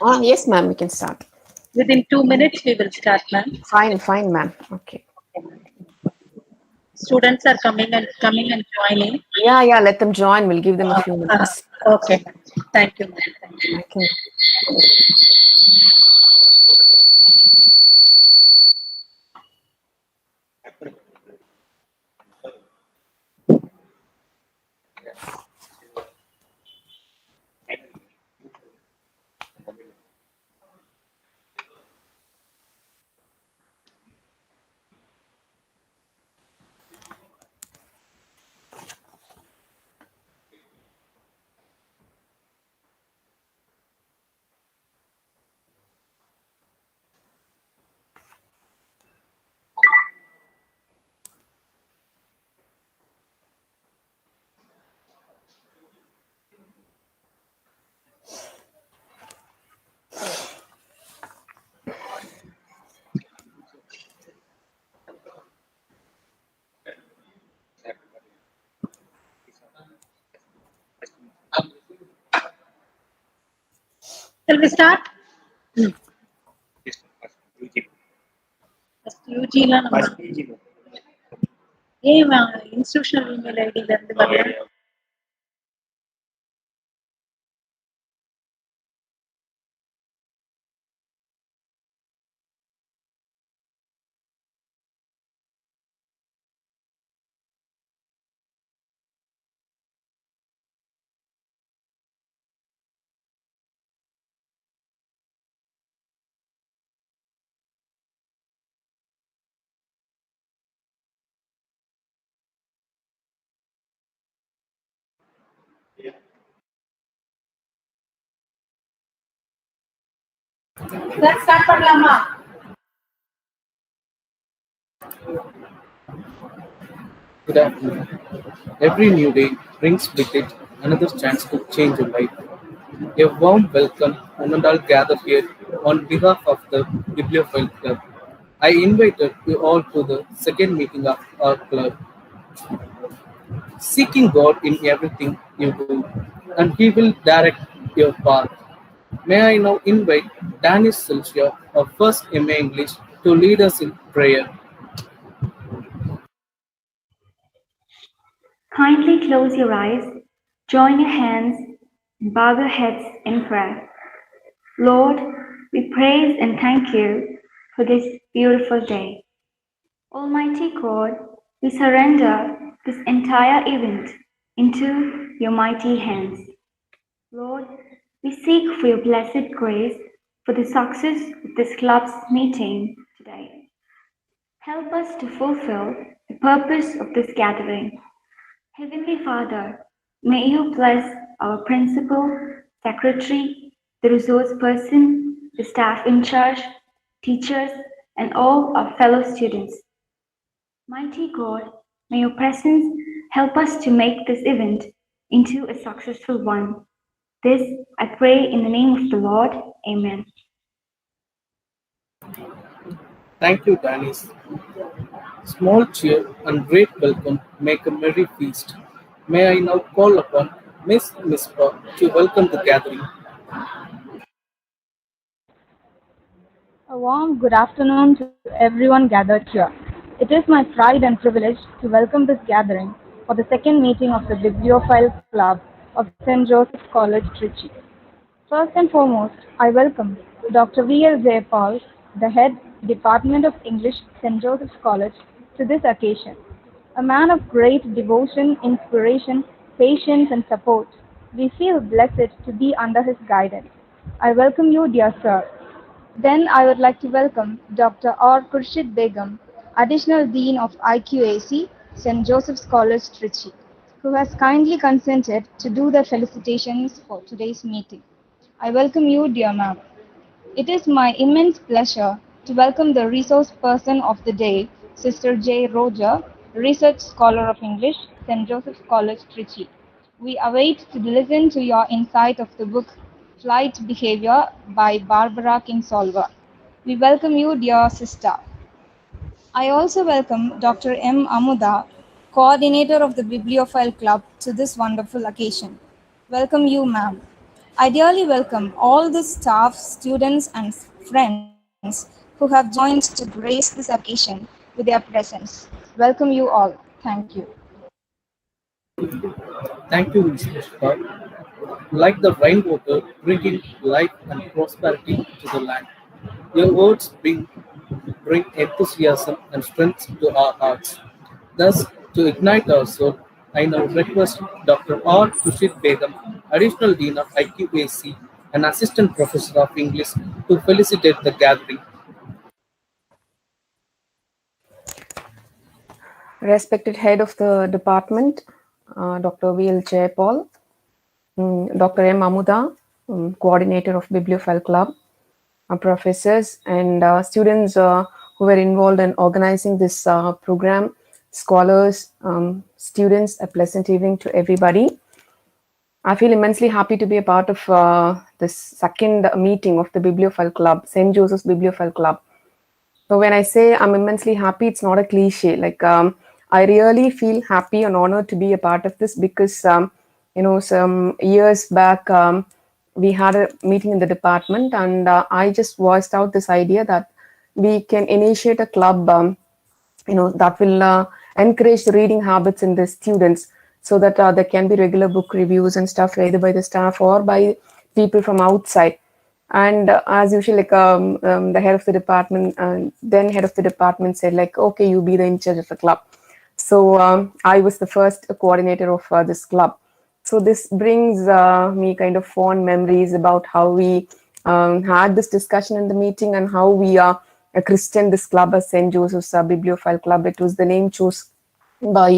Yes, ma'am, we can start. Within 2 minutes, we will start, ma'am. Fine, ma'am. Okay. Students are coming and joining. Yeah, let them join. We'll give them a Uh, few uh, minutes. okay. Thank you, ma'am. Thank you. Thank you. Shall we start? First UG ல நம்ம ஏன் institutional email ஐடியில இருந்து வரல? Start பண்ணலாமா? Good afternoon. Every new day brings with it another chance to change your life. A warm welcome, one and all gathered here on behalf of the Bibliophile Club. I invited you all to the second meeting of our club, seeking God in everything you do, and He will direct your path. May I now invite Danny Silvia, our first MA English, to lead us in prayer. Kindly close your eyes, join your hands, and bow your heads in prayer. Lord, we praise and thank you for this beautiful day. Almighty God, we surrender this entire event into your mighty hands. Lord, we seek for your blessed grace for the success of this club's meeting today. Help us to fulfill the purpose of this gathering. Heavenly Father, may you bless our principal, secretary, the resource person, the staff in charge, teachers, and all our fellow students. Mighty God, may your presence help us to make this event into a successful one. This I pray in the name of the Lord. Amen. Thank you, Danny. Small cheer and great welcome make a merry feast. May I now call upon Miss Mispa to welcome the gathering. A warm good afternoon to everyone gathered here. It is my pride and privilege to welcome this gathering for the second meeting of the Bibliophile Club of St. Joseph's College, Trichy. First and foremost, I welcome Dr. V.L. Jayapal, the head Department of English, St. Joseph's College, to this occasion. A man of great devotion, inspiration, patience, and support. We feel blessed to be under his guidance. I welcome you, dear sir. Then I would like to welcome Dr. R.QURSHID Begum, Additional Dean of IQAC, St. Joseph's College, Trichy, who has kindly consented to do the felicitations for today's meeting. I welcome you, dear ma'am. It is my immense pleasure to welcome the resource person of the day, Sister J. Rojer, Research Scholar of English, St. Joseph's College, Trichy. We await to listen to your insight of the book Flight Behaviour by Barbara Kingsolver. We welcome you, dear sister. I also welcome Dr. M. Amuda, coordinator of the Bibliophile Club, to this wonderful occasion. Welcome you, ma'am. I dearly welcome all the staff, students, and friends who have joined to grace this occasion with their presence. Welcome you all. Thank you. Thank you, Ms. Pushpa. Like the rainwater bringing life and prosperity to the land, your words bring enthusiasm and strength to our hearts. Thus, to ignite our soul, I now request Dr. R.QURSHID Begum, Additional Dean of IQAC and Assistant Professor of English, to felicitate the gathering. Respected head of the department, Dr. V.L. Jayapal, Dr. M. Amuda, coordinator of Bibliophile Club, professors and students who were involved in organizing this program, scholars, students, a pleasant evening to everybody. I feel immensely happy to be a part of this second meeting of the Bibliophile Club, St. Joseph's Bibliophile Club. So when I say I'm immensely happy, it's not a cliche. I really feel happy and honored to be a part of this because, some years back, we had a meeting in the department and I just voiced out this idea that we can initiate a club, that will encourage the reading habits in the students so that there can be regular book reviews and stuff either by the staff or by people from outside. And as usual, the head of the department, then head of the department said okay, you be the in charge of the club. So I was the first coordinator of this club. So this brings me kind of fond memories about how we had this discussion in the meeting and how we christened this club as St. Joseph's Bibliophile Club. It was the name chosen by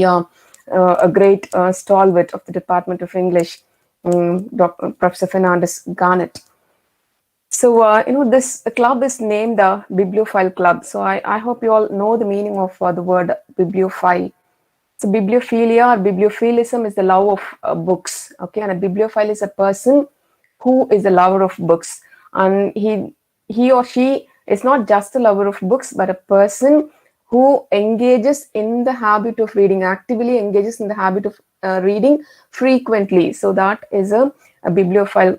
a great stalwart of the Department of English, Dr. Professor Fernandez Garnett. So, this club is named the Bibliophile Club. So I hope you all know the meaning of the word bibliophile. So bibliophilia or bibliophilism is the love of books. Okay, and a bibliophile is a person who is a lover of books. And he or she is not just a lover of books, but a person who engages in the habit of reading, actively engages in the habit of reading frequently. So that is a bibliophile.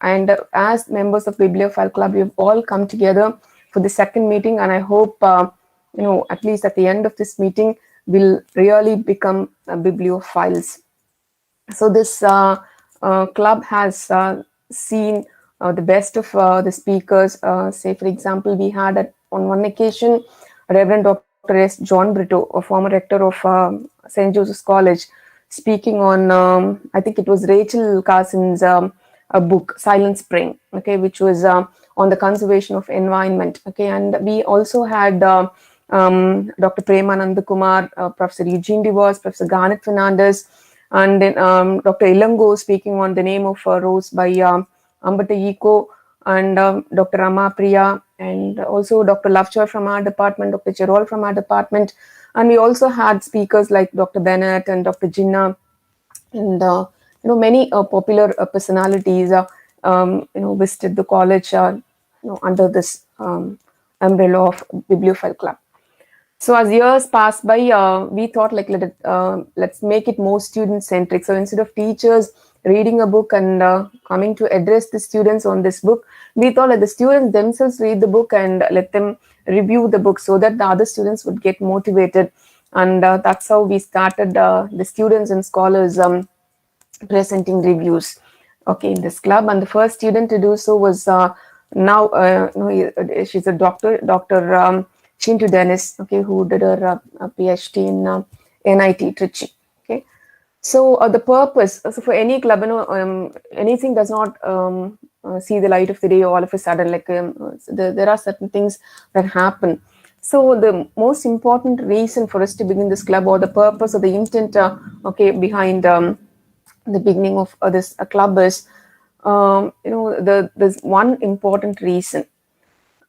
And as members of Bibliophile Club, we've all come together for the second meeting, and I hope, at least at the end of this meeting, we'll really become bibliophiles. So this club has seen the best of the speakers. Say, for example, we had on one occasion Reverend Dr. S. John Brito, a former rector of St. Joseph's College, speaking on, I think it was Rachel Carson's a book, Silent Spring, okay, which was on the conservation of environment, okay. And we also had Dr. Premanand Kumar, Professor Eugene DeVos, Professor Garnet Fernandez, and then Dr. Ilango speaking on The Name of a Rose by Ambata Eco, and Dr. Rama Priya, and also Dr. Lovejoy from our department, Dr. Cherol from our department. And we also had speakers like Dr. Bennett and Dr. Jinnah, and many popular personalities visited the college under this umbrella of Bibliophile Club. So as years passed by, we thought let's make it more student centric. So instead of teachers reading a book and coming to address the students on this book, we thought that the students themselves read the book and let them review the book so that the other students would get motivated. And that's how we started the students and scholars presenting reviews, okay, in this club. And the first student to do so was she's a Dr. Shintu Dennis, okay, who did her PhD in NIT Trichy. Okay, so the purpose, so for any club, anything does not see the light of the day all of a sudden. There are certain things that happen. So the most important reason for us to begin this club, or the purpose or the intent, behind the beginning of this club is, there's one important reason.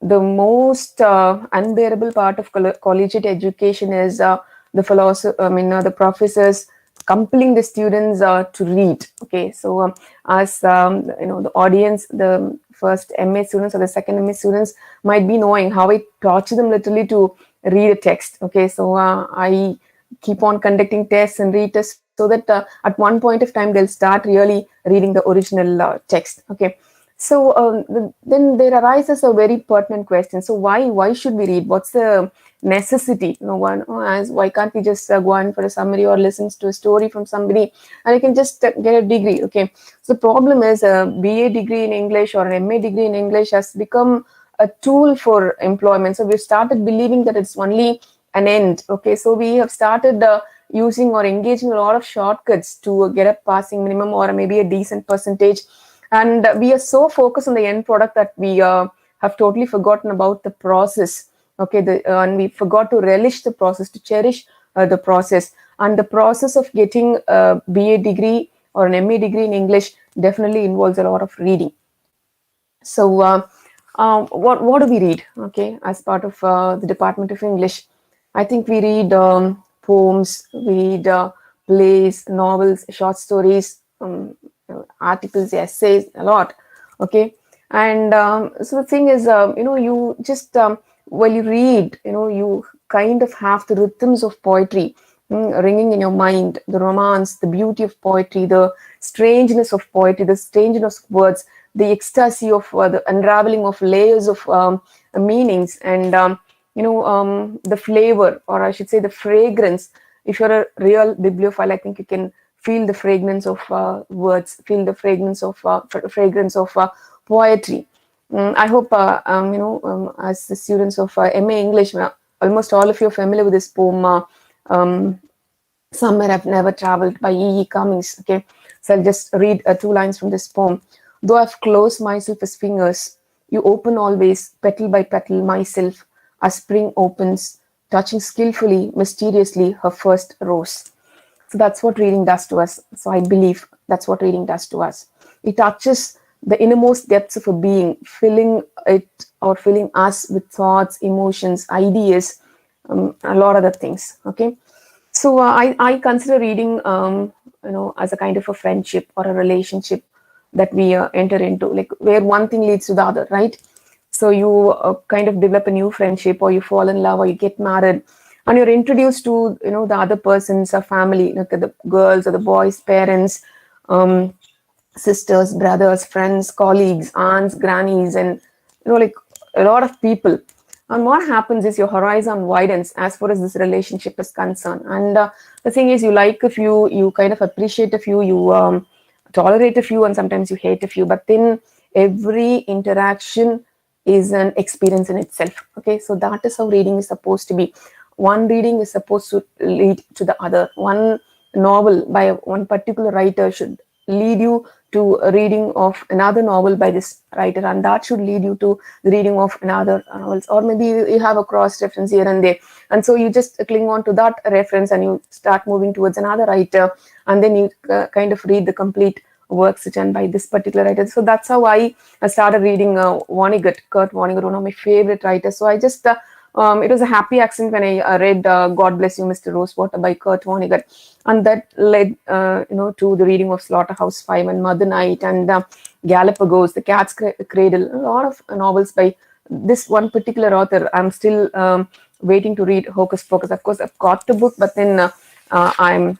The most unbearable part of collegiate education is the professors compelling the students to read. Okay, so as the audience, the first MA students or the second MA students might be knowing how I torture them literally to read a text. Okay, so I keep on conducting tests and retests so that at one point of time they'll start really reading the original text. Okay, so then there arises a very pertinent question. So why should we read? What's the necessity? One as why can't we just go on for a summary or listens to a story from somebody and you can just get a degree? Okay, so the problem is a BA degree in English or an MA degree in English has become a tool for employment. So we've started believing that it's only an end. Okay, so we have started using or engaging a lot of shortcuts to get a passing minimum or maybe a decent percentage, and we are so focused on the end product that we have totally forgotten about the process. Okay, and we forgot to relish the process, to cherish the process. And the process of getting a BA degree or an MA degree in English definitely involves a lot of reading. So what do we read, okay, as part of the Department of English? I think we read poems, we read plays, novels, short stories, articles, essays, a lot. Okay, and so the thing is, you just while you read, you kind of have the rhythms of poetry ringing in your mind, the romance, the beauty of poetry, the strangeness of poetry, the strangeness of words, the ecstasy of the unraveling of layers of meanings, and the flavor, or I should say the fragrance. If you're a real bibliophile, I think you can feel the fragrance of words, feel the fragrance of poetry. I hope as the students of MA English, almost all of you are familiar with this poem, Somewhere I've Never Traveled by E. E. Cummings. Okay, so I'll just read 2 lines from this poem. Though I've closed myself as fingers, you open always, petal by petal, myself, as spring opens, touching skillfully, mysteriously, her first rose. So that's what reading does to us. So I believe that's what reading does to us. It touches the innermost depths of a being, filling it or filling us with thoughts, emotions, ideas, a lot of other things. Okay, so I consider reading, as a kind of a friendship or a relationship that we enter into, like where one thing leads to the other, right? So you kind of develop a new friendship, or you fall in love, or you get married, and you're introduced to the other person's family, like the girls or the boys' parents, sisters, brothers, friends, colleagues, aunts, grannies, and like a lot of people. And what happens is your horizon widens as far as this relationship is concerned. And the thing is, you like a few, you kind of appreciate a few, you tolerate a few, and sometimes you hate a few. But then every interaction is an experience in itself. Okay, so that is how reading is supposed to be. One reading is supposed to lead to the other. One novel by one particular writer should lead you to a reading of another novel by this writer, and that should lead you to the reading of another novels, or maybe you have a cross reference here and there, and so you just cling on to that reference and you start moving towards another writer, and then you kind of read the complete works written by this particular writer. So that's how I started reading Vonnegut, Kurt Vonnegut, one of my favorite writers. So I just it was a happy accident when I read God Bless You, Mr. Rosewater by Kurt Vonnegut, and that led to the reading of Slaughterhouse-Five and Mother Night and Galapagos, The Cat's Cradle, a lot of novels by this one particular author. I'm still waiting to read Hocus Pocus. Of course, I've got the book, but then I'll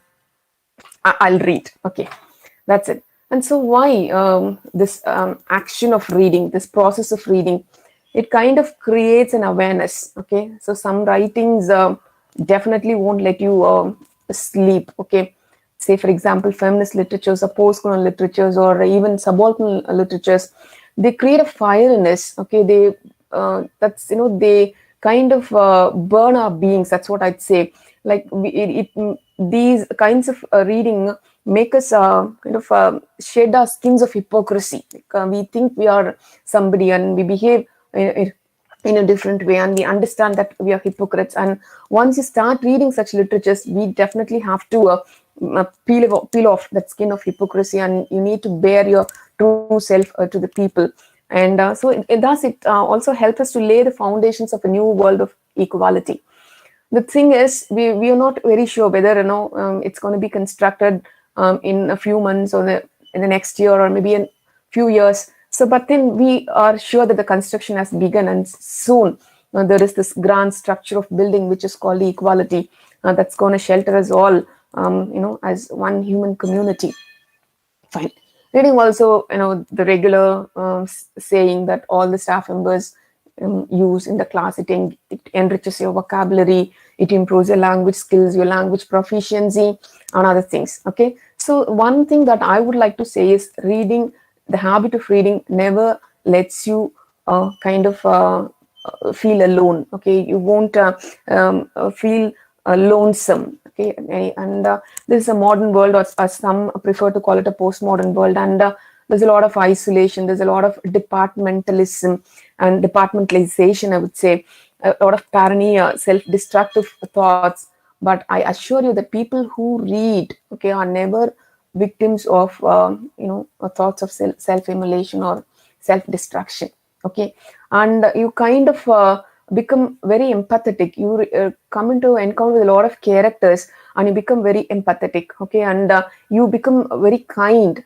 read. Okay, that's it. And so why this action of reading, this process of reading? It kind of creates an awareness. Okay, so some writings definitely won't let you sleep. Okay, say for example, feminist literatures or post-colonial literatures or even subaltern literatures, they create a fire in us. Okay, they they kind of burn our beings. That's what I'd say. Like these kinds of reading make us kind of shed our skins of hypocrisy. Like, we think we are somebody and we behave in a different way, and we understand that we are hypocrites. And once you start reading such literatures, we definitely have to peel off that skin of hypocrisy, and you need to bear your true self to the people. And so it also helps us to lay the foundations of a new world of equality. The thing is, we are not very sure whether it's going to be constructed in a few months or in the next year or maybe in few years. So, but then we are sure that the construction has begun, and soon there is this grand structure of building which is called equality that's going to shelter us all as one human community. Fine. Reading also, the regular saying that all the staff members use in the class. It enriches your vocabulary, it improves your language skills, your language proficiency, and other things. Okay. So one thing that I would like to say is reading, the habit of reading never lets you feel alone. Okay. You won't feel lonesome. Okay. And this is a modern world, or as some prefer to call it, a postmodern world, and there's a lot of isolation, there's a lot of departmentalism and departmentalization, I would say, a lot of paranoia, self-destructive thoughts. But I assure you that people who read, okay, are never victims of thoughts of self-immolation or self-destruction. Okay. And you kind of become very empathetic. You come into encounter with a lot of characters, and you become very empathetic. Okay. And you become very kind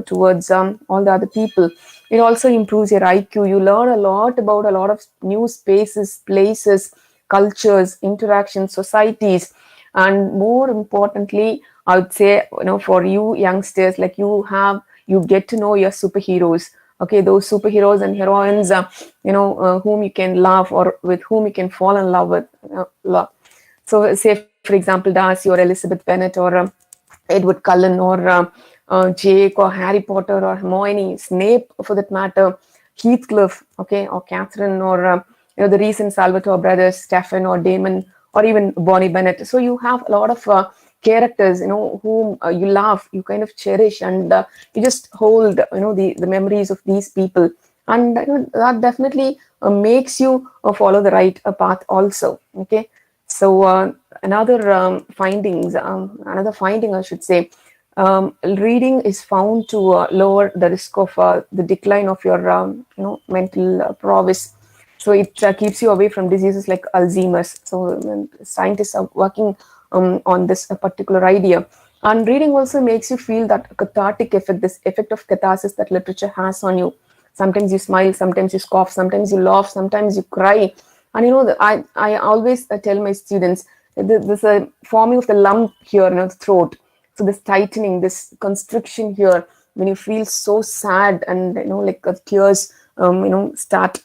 towards all the other people. It also improves your IQ. You learn a lot about a lot of new spaces, places, cultures, interactions, societies. And more importantly, I would say, for you youngsters, like you get to know your superheroes. Okay, those superheroes and heroines, whom you can love, or with whom you can fall in love with. So, say for example, Darcy or Elizabeth Bennet, or Edward Cullen, or Jake, or Harry Potter, or Hermione, Snape, for that matter, Heathcliff, okay, or Catherine, or the recent Salvatore brothers, Stephen or Damon, or even Bonnie Bennett. So you have a lot of characters, whom you love, you kind of cherish, and you just hold, the memories of these people, and that definitely makes you follow the right path also. Okay. So another finding, I should say, reading is found to lower the risk of the decline of your mental prowess. So it keeps you away from diseases like Alzheimer's. So scientists are working on this particular idea. And reading also makes you feel that cathartic effect, this effect of catharsis that literature has on you. Sometimes you smile, sometimes you scoff, sometimes you laugh, sometimes you cry. And I always tell my students, there's a forming of the lump here in the throat. So this tightening, this constriction here, when you feel so sad, and like tears start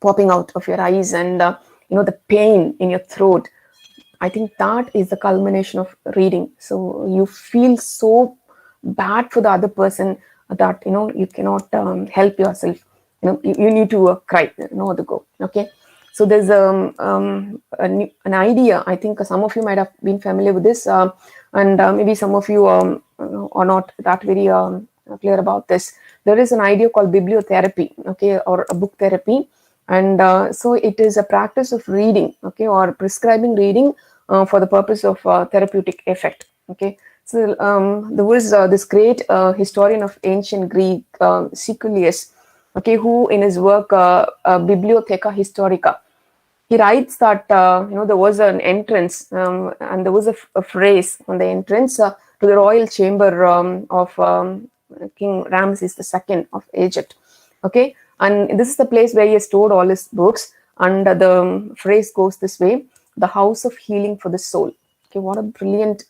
popping out of your eyes, and the pain in your throat, I think that is the culmination of reading. So you feel so bad for the other person that you cannot help yourself. You need to cry, no other go. Okay. So there's an idea. I think some of you might have been familiar with this, and maybe some of you are not that very clear about this. There is an idea called bibliotherapy, okay, or a book therapy. And so it is a practice of reading, okay, or prescribing reading for the purpose of therapeutic effect. Okay. So there was this great historian of ancient Greek, Siculius, okay, who in his work Bibliotheca Historica, he writes that there was an entrance, and there was a phrase on the entrance to the royal chamber of King Ramses II of Egypt. Okay. And this is the place where he stored all his books. And the phrase goes this way: the house of healing for the soul. Okay, what a brilliant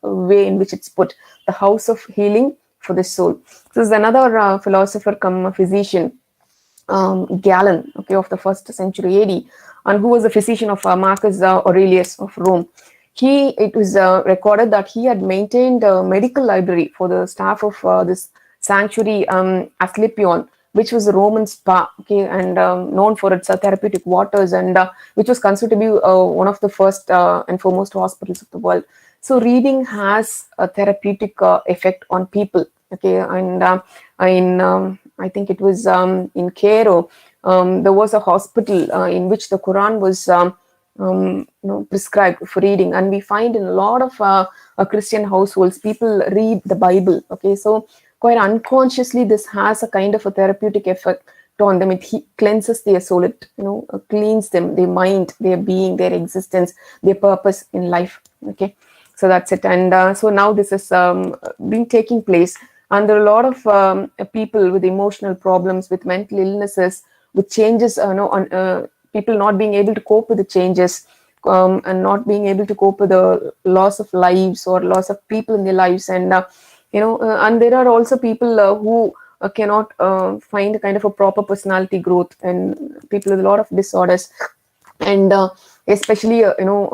way in which it's put. The house of healing for the soul. So there's another philosopher come physician, Galen, okay, of the 1st century AD, and who was a physician of Marcus Aurelius of Rome. It was recorded that he had maintained a medical library for the staff of this sanctuary, Asclepion, which was a Roman spa, okay, and known for its therapeutic waters, and which was considered to be one of the first and foremost hospitals of the world. So reading has a therapeutic effect on people, okay, and I think it was in Cairo, there was a hospital in which the Quran was prescribed for reading, and we find in a lot of Christian households people read the Bible. Okay, so quite unconsciously this has a kind of a therapeutic effect on them. It cleanses their soul, it cleans them, their mind, their being, their existence, their purpose in life. Okay, so that's it. And so now this is been taking place, and there are a lot of people with emotional problems, with mental illnesses, with changes, on people not being able to cope with the changes, and not being able to cope with the loss of lives or loss of people in their lives. And and there are also people who cannot find a kind of a proper personality growth, and people with a lot of disorders. And especially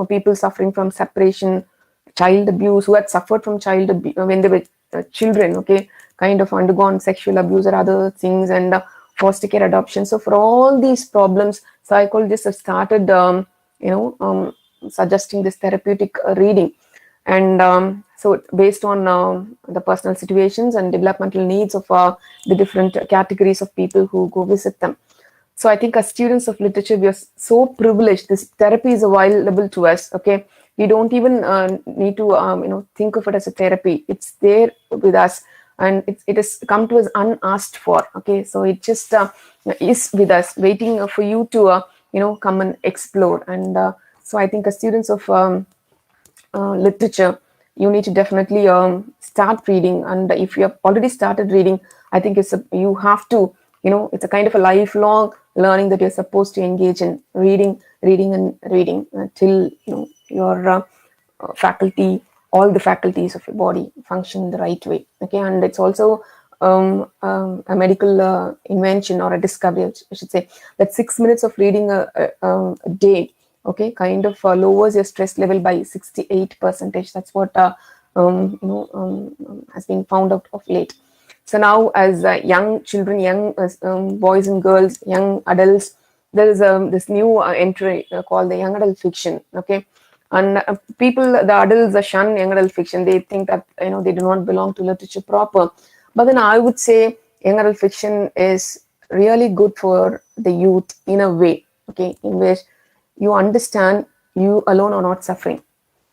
people suffering from separation, child abuse, who had suffered from child abuse when they were children, okay, kind of undergone sexual abuse or other things, and foster care, adoption. So for all these problems, psychologists have started suggesting this therapeutic reading. And so based on the personal situations and developmental needs of the different categories of people who go visit them. So I think as students of literature, we are so privileged. This therapy is available to us. Okay, we don't even need to think of it as a therapy. It's there with us, and it has come to us unasked for. Okay, so it just is with us, waiting for you to come and explore. And so I think as students of literature, you need to definitely start reading. And if you have already started reading, I think you have to, it's a kind of a lifelong learning that you're supposed to engage in reading till your faculty, all the faculties of your body function in the right way. Okay, and it's also a medical invention or a discovery, I should say, that 6 minutes of reading a day, okay, kind of lowers your stress level by 68%. That's what has been found out of late. So now, as young children, young boys and girls, young adults, there is this new entry called the young adult fiction. Okay, and the adults shun young adult fiction. They think that they do not belong to literature proper. But then I would say young adult fiction is really good for the youth in a way. Okay, in which you understand you alone are not suffering,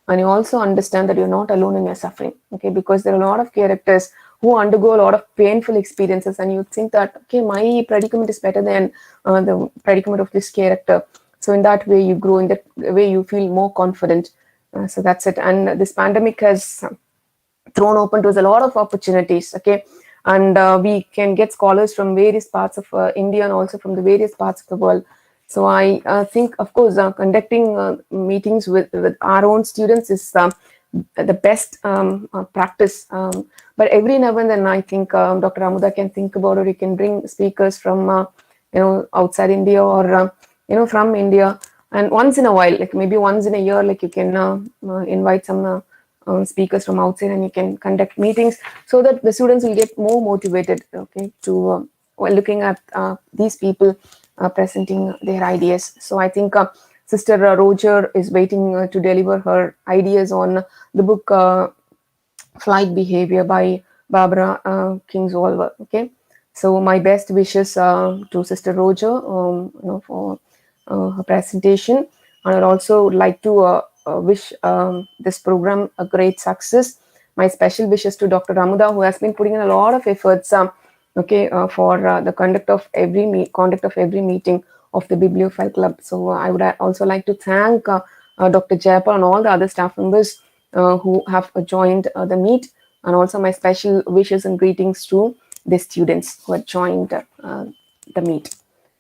and you also understand that you're not alone in your suffering. Okay, because there are a lot of characters who undergo a lot of painful experiences, and you think that, okay, my predicament is better than the predicament of this character. So in that way you grow, in that way you feel more confident. So that's it. And this pandemic has thrown open to us a lot of opportunities. Okay, and we can get scholars from various parts of India, and also from the various parts of the world. So I think, of course, conducting meetings with our own students is the best practice. But every now and then, I think Dr. Amuda can think about, or you can bring speakers from outside India, or from India. And once in a while, like maybe once in a year, like you can invite some speakers from outside, and you can conduct meetings so that the students will get more motivated, okay, to looking at these people presenting their ideas. So I think Sister Rojer is waiting to deliver her ideas on the book Flight Behaviour by Barbara Kingsolver. Okay, so my best wishes to Sister Rojer, for her presentation. And I'd also like to wish this program a great success. My special wishes to Dr. Amuda, who has been putting in a lot of efforts for the conduct of every meeting of the Bibliophile Club. So I would also like to thank Dr. Jayapal and all the other staff members who have joined the meet, and also my special wishes and greetings to the students who have joined the meet.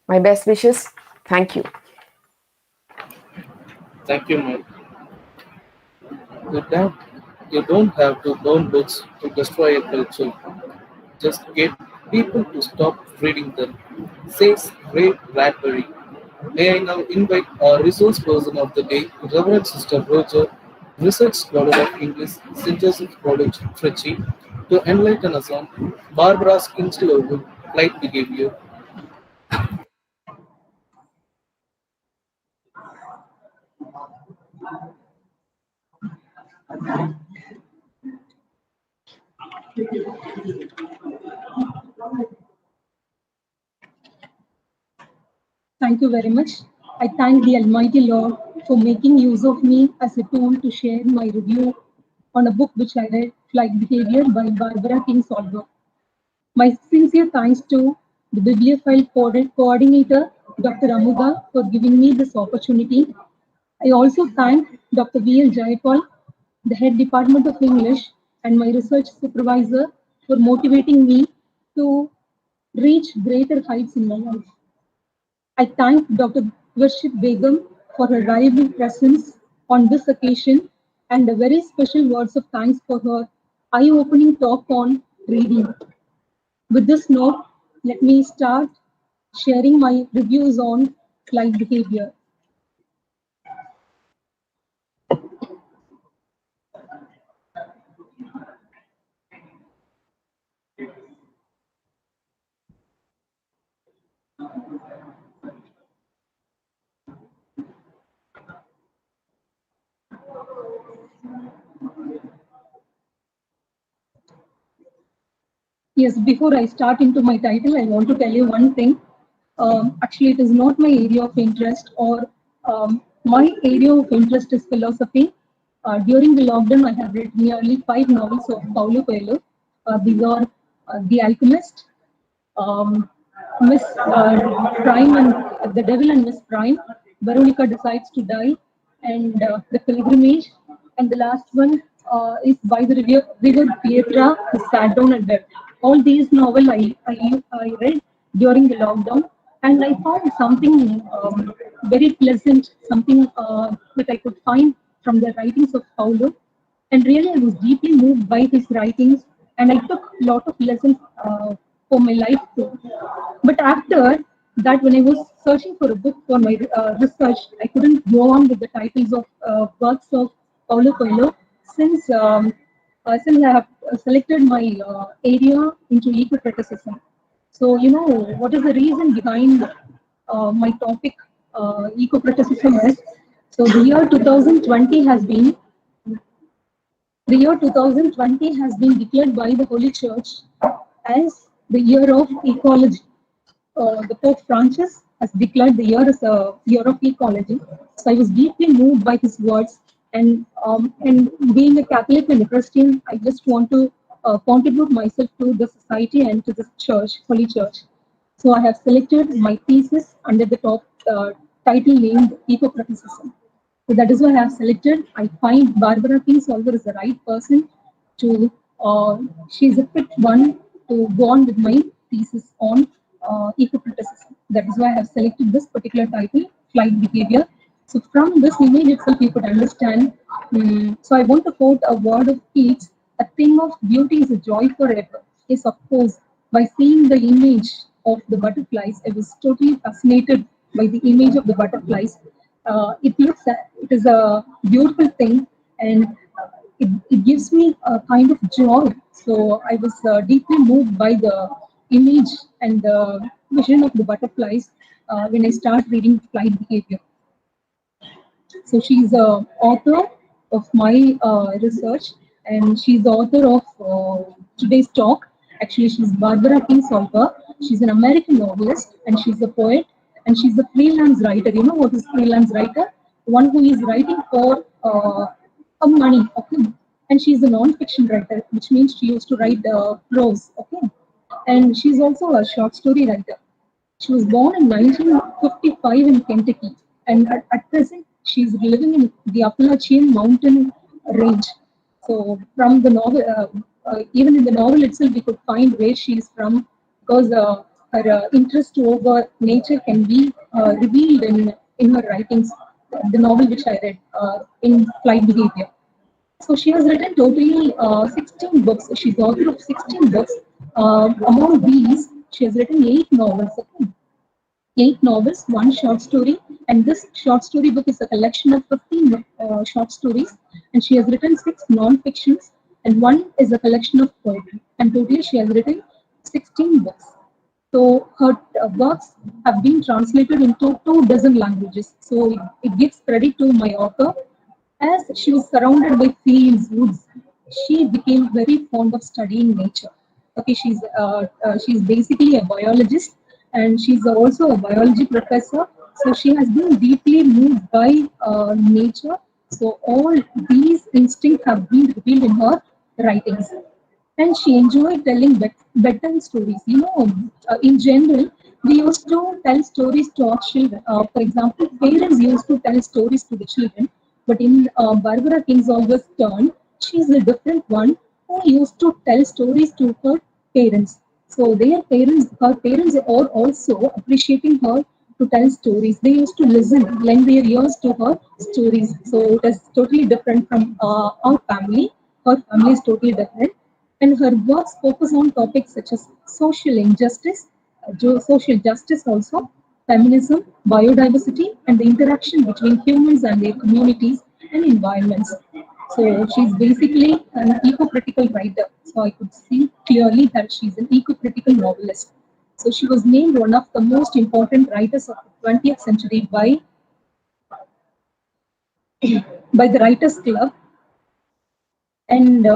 My best wishes. Thank you. Thank you, ma'am. You don't have to burn books to destroy a culture. Just get people to stop reading them, says Ray Bradbury. May I now invite our resource person of the day, Reverend Sister Rojer, Research Scholar of English, St. Joseph's College, Trichy, to enlighten us on Barbara's Kingsolver flight behavior. Thank you very much. I thank the Almighty Lord for making use of me as a tool to share my review on a book which I read, Flight Behavior by Barbara Kingsolver. My sincere thanks to the Bibliophile coordinator, Dr. Amuda, for giving me this opportunity. I also thank Dr. V.L. Jayapal, the head department of English, and my research supervisor for motivating me to reach greater heights in my life. I thank Dr. R.QURSHID Begum for her lively presence on this occasion and a very special words of thanks for her eye-opening talk on reading. With this note, let me start sharing my reviews on flight behavior. Yes, before I start into my title, I want to tell you one thing. Actually, it is not my area of interest, or my area of interest is philosophy. During the lockdown, I have read nearly 5 novels of Paulo Coelho. These are The Alchemist, um, Miss Prime and the Devil and Miss Prime. Veronica decides to die, and the pilgrimage. And the last one is by the river Pietra, who sat down and wept. All these novels I read during the lockdown, and I found something very pleasant, something that I could find from the writings of Paulo. And really, I was deeply moved by his writings, and I took a lot of lessons for my life too. But after that, when I was searching for a book for my research, I couldn't go on with the titles of works of Paulo Coelho since I have selected my area into eco-criticism. So, what is the reason behind my topic, eco-criticism is, so the year 2020 has been declared by the Holy Church as the year of ecology. The Pope Francis has declared the year as a year of ecology. So I was deeply moved by his words, and being a Catholic and a Christian, I just want to contribute myself to the society and to the church, Holy Church. So I have selected my thesis under the top title named Eco-Criticism. So that is why I have selected. I find Barbara Kingsolver is the right person to, she's a fit one to go on with my thesis on eco-criticism. That is why I have selected this particular title, Flight Behavior. So from this image itself, you could understand. So I want to quote a word of Keats, a thing of beauty is a joy forever. Yes, of course, by seeing the image of the butterflies, I was totally fascinated by the image of the butterflies. It is a beautiful thing, and it gives me a kind of joy. So I was deeply moved by the image and the vision of the butterflies when I start reading Flight Behavior. So she's the author of my research, and she's the author of today's talk. Actually, she's Barbara Kingsolver. She's an American novelist, and she's a poet, and she's a freelance writer. You know what is freelance writer? One who is writing for money. Okay, and she's a non-fiction writer, which means she used to write prose. Okay, and she's also a short story writer. She was born in 1955 in Kentucky, and at present she's living in the Appalachian mountain range. So, from the novel, even in the novel itself, we could find where she is from, because her interest over nature can be revealed in her writings. The novel which I read in Flight Behavior. So she has written totally 16 books. She's the author of 16 books. Among these, she has written 8 novels. Okay? 8 novels, one short story, and this short story book is a collection of 15 short stories. And she has written 6 non-fictions, and one is a collection of poetry. And totally, she has written 16 books. So her works have been translated into 2 dozen languages. So it gives credit to my author. As she was surrounded by fields, woods, she became very fond of studying nature. Okay, she's basically a biologist, and she's also a biology professor. So she has been deeply moved by nature. So all these instincts have been revealed in her writings, and she enjoyed telling bedtime stories. In general, we used to tell stories to our children. For example, parents used to tell stories to the children, but in Barbara Kingsolver's turn, she's a different one who used to tell stories to her parents. So her parents are also appreciating her to tell stories. They used to lend their ears to her stories. So it is totally different from our family. Her family is totally different. And her works focus on topics such as social injustice, social justice also, feminism, biodiversity, and the interaction between humans and their communities and environments. So she's basically an eco-critical writer. So I could see clearly that she's an eco-critical novelist. So she was named one of the most important writers of the 20th century by the Writers Club, and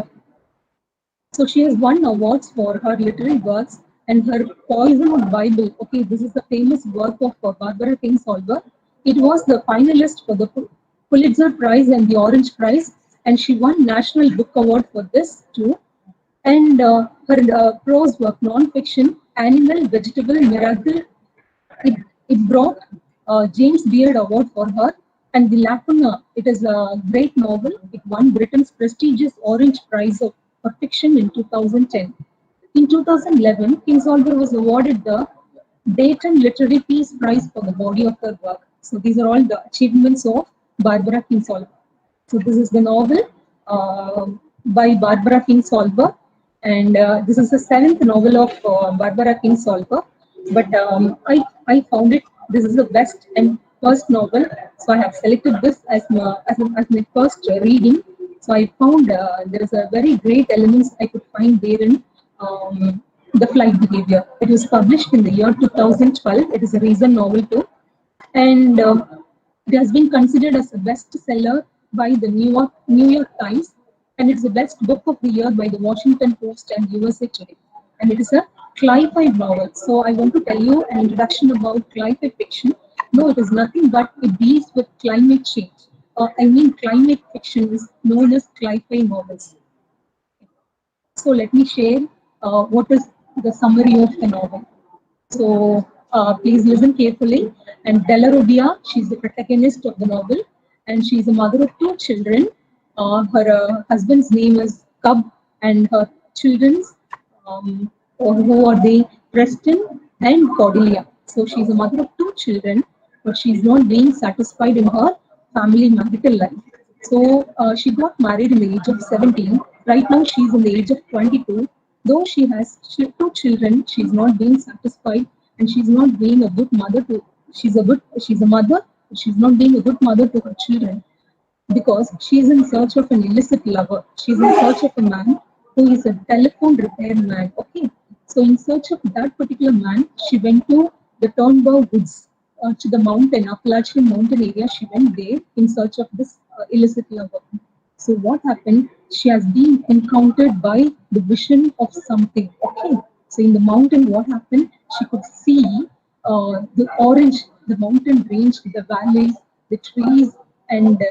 so she has won awards for her literary works and her Poison of Bible. Okay, this is the famous work of Barbara Kingsolver. It was the finalist for the Pulitzer Prize and the Orange Prize, and she won National Book Award for this too. And her prose work, non-fiction, Animal, Vegetable, Miracle, it, it brought James Beard Award for her. And The Lacuna, it is a great novel. It won Britain's prestigious Orange Prize for Fiction in 2010. In 2011, Kingsolver was awarded the Dayton Literary Peace Prize for the body of her work. So these are all the achievements of Barbara Kingsolver. So this is the novel by Barbara Kingsolver, and this is the seventh novel of Barbara Kingsolver. But I found it. This is the best and first novel, so I have selected this as my first reading. So I found there is a very great elements I could find therein. The Flight Behavior. It was published in the year 2012. It is a recent novel too, and it has been considered as a bestseller by the New York Times, and it's the best book of the year by the Washington Post and USA Today. And it is a cli-fi novel. So I want to tell you an introduction about cli-fi fiction. No, it is nothing but it deals with climate change. Climate fiction is known as cli-fi novels. So let me share what is the summary of the novel. So please listen carefully. And Della Robbia, she's the protagonist of the novel, and she's a mother of two children. Her husband's name is Cub, and her children's who are they? Preston and Cordelia. So she's a mother of two children, but she's not being satisfied in her family marital life. So she got married in the age of 17. Right now she's in the age of 22. Though she has two children, she's not being satisfied, and she's not being a good mother to. She's a mother, but she's not being a good mother to her children because she's in search of an illicit lover. She's in search of a man who is a telephone repair man. Okay, so in search of that particular man, she went to the Turnbow Woods, to the mountain, Appalachian mountain area. She went there in search of this illicit lover. So what happened? She has been encountered by the vision of something. Okay. So in the mountain, what happened? She could see the mountain range, the valleys, the trees, and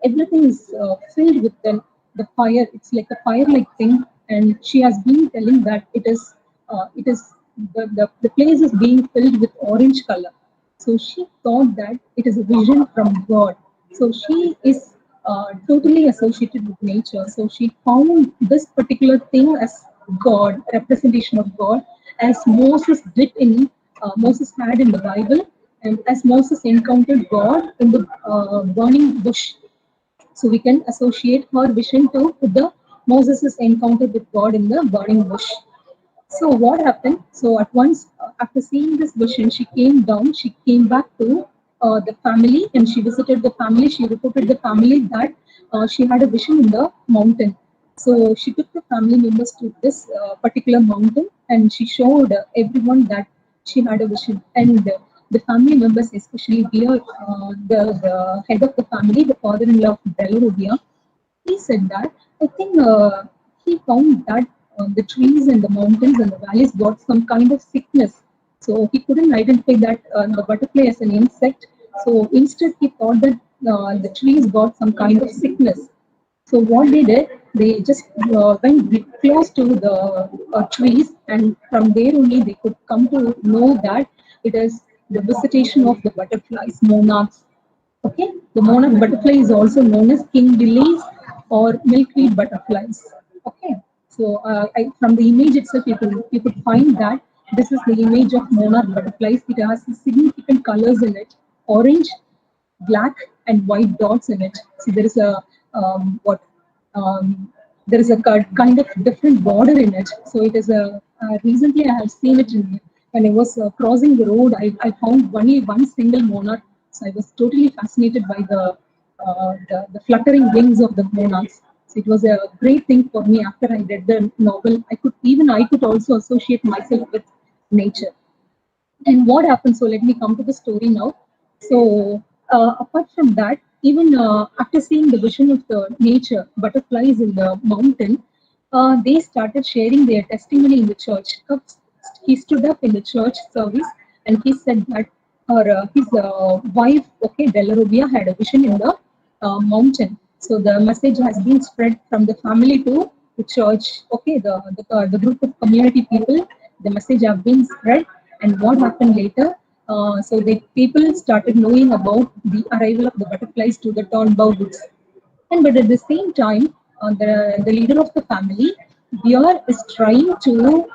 everything is filled with the fire. It's like a fire-like thing, and she has been telling that it is the place is being filled with orange color. So she thought that it is a vision from God. So she is totally associated with nature. So she found this particular thing as God, representation of God, as Moses had in the Bible, and as Moses encountered God in the burning bush. So we can associate her vision to the Moses' encounter with God in the burning bush. So what happened? So at once, after seeing this vision, she came down. She came back to the family, and she visited the family. She reported the family that she had a vision in the mountain. So she took the family members to this particular mountain, and she showed everyone that she had a vision. And the family members, especially here, the head of the family, the father-in-law of Belarubia, he said that I think he found that the trees and the mountains and the valleys got some kind of sickness. So he couldn't identify that the butterfly as an insect. So instead, he thought that the trees got some kind of sickness. So what they did, they just went close to the trees, and from there only they could come to know that it is the visitation of the butterflies, monarchs. Okay, the monarch butterfly is also known as king lilies or milkweed butterflies. Okay, so from the image itself, you could find that This is the image of monarch butterflies. It has significant colors in it: orange, black, and white dots in it. So there is a what there is a kind of different border in it. So it is a recently I have seen it when I was crossing the road. I found only one single monarch. So I was totally fascinated by the fluttering wings of the monarchs. So it was a great thing for me after I read the novel. I could also associate myself with nature. And what happened? So let me come to the story now. So apart from that, even after seeing the vision of the nature, butterflies in the mountain, they started sharing their testimony in the church. He stood up in the church service and he said that his wife, okay, Delarubia, had a vision in the mountain. So the message has been spread from the family to the church. Okay, the group of community people, the message have been spread. And what happened later? So the people started knowing about the arrival of the butterflies to the Turnbow Woods. And but at the same time, the leader of the family, Bear, is trying to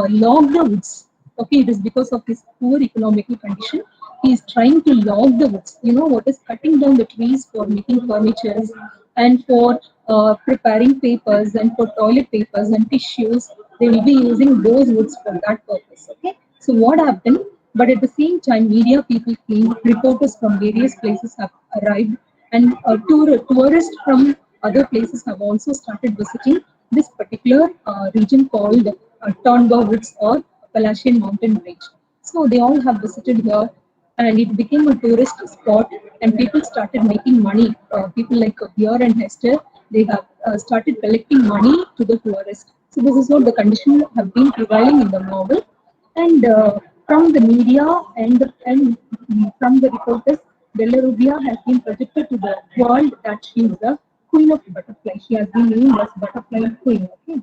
log the woods. Okay, it is because of his poor economical condition. He is trying to log the woods. You know what is cutting down the trees for making furnitures and for preparing papers and for toilet papers and tissues. They will be using those woods for that purpose. Okay, so what happened? But at the same time, media people came, reporters from various places have arrived, and tourists from other places have also started visiting this particular region called Turnbow Woods or Appalachian Mountain Range. So they all have visited here, and it became a tourist spot, and people started making money. People like Beer and Hester, they have started collecting money to the tourists. So this is what the conditions have been prevailing in the novel. And from the media and from the reporters, Bella Rubia has been projected to the world that she is the queen of butterfly. She has been named as butterfly queen. Okay.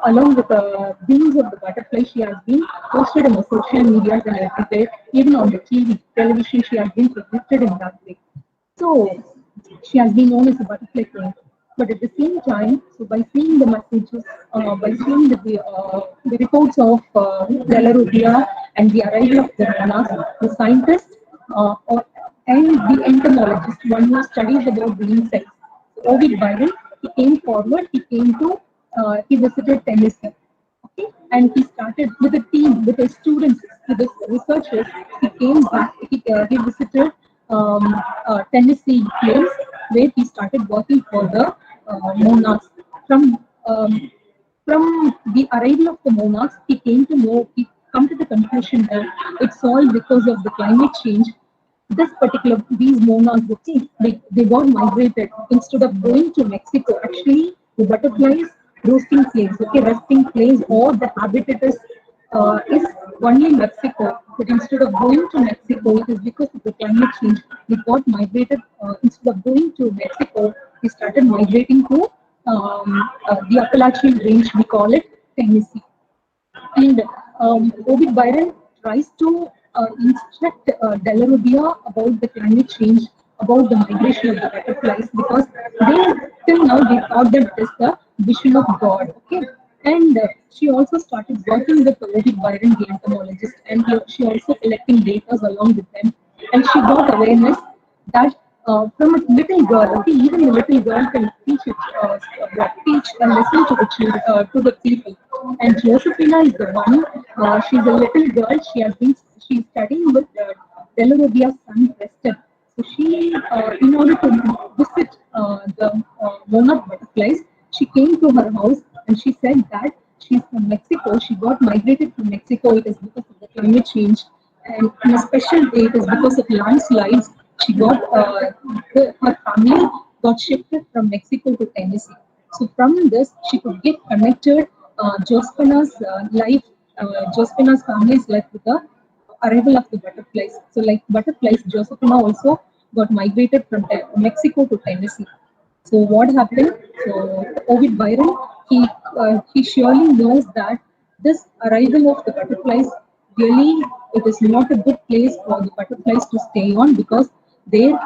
Along with the wings of the butterfly, she has been posted on the social media and everywhere, even on the television. She has been projected in that way. So she has been known as a butterfly queen. But at the same time, so by seeing the messages, by seeing the reports of Delarubia and the arrival of the monarchs, the scientist and the entomologist, one who studies about the insects, Ovid Byron, he came forward, he visited Tennessee. Okay, and he started with a team, with the students, with the researchers. He came back. He visited Tennessee place where he started working for the monarchs. From the arrival of the monarchs, he come to the conclusion that it's all because of the climate change. These monarchs, okay, they got migrated instead of going to Mexico. Actually, the butterflies roosting place, okay, resting place, or the habitat is only Mexico. But instead of going to Mexico, it is because of the climate change. They got migrated. Instead of going to Mexico, they started migrating to the Appalachian Range. We call it Tennessee. And Ovid Byron tries to instruct Delarubia about the climate change, about the migration of the butterflies, because they till now they thought that it is the vision of God. Okay, and she also started working with Ovid Byron, the entomologist, and she also collecting data along with them, and she got awareness that from a little girl, okay, even the little girl can teach a lesson to the children, to the people. And Josephina is the one. She's a little girl. She's studying with Delarobia's son Preston. So in order to visit the monarch butterflies, she came to her house and she said that she's from Mexico. She got migrated from Mexico. It is because of the climate change, and on a special day, it is because of landslides. She got her family got shifted from Mexico to Tennessee. So from this, she could get connected Josephina's life, Josephina's family's life with the arrival of the butterflies. So like butterflies, Josephina also got migrated from Mexico to Tennessee. So what happened? So Ovid Byron, he surely knows that this arrival of the butterflies really, it is not a good place for the butterflies to stay on, because the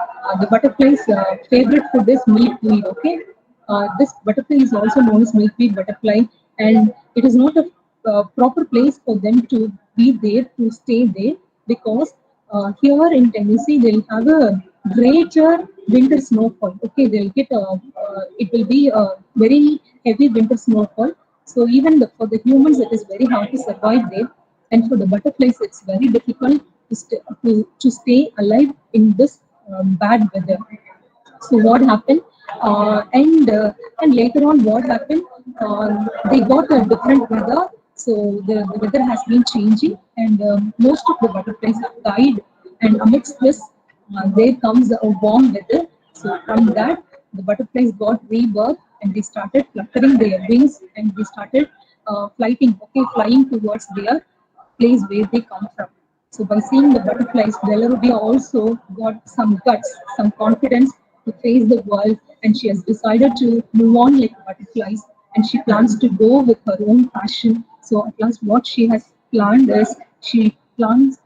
butterflies' favorite food is milkweed. Okay, this butterfly is also known as milkweed butterfly, and it is not a proper place for them to be there to stay there because here in Tennessee they'll have a greater winter snowfall. Okay, they'll get it will be a very heavy winter snowfall. So even for the humans, it is very hard to survive there, and for the butterflies, it's very difficult to stay alive in this bad weather. So what happened? And later on, what happened? They got a different weather. So the weather has been changing, and most of the butterflies have died. And amidst this, there comes a warm weather. So from that, the butterflies got rebirth, and they started fluttering their wings, and they started flying towards their place where they come from. So by seeing the butterflies, Belarubia also got some guts, some confidence to face the world, and she has decided to move on like butterflies, and she plans to go with her own passion. So at last, what she has planned is she plans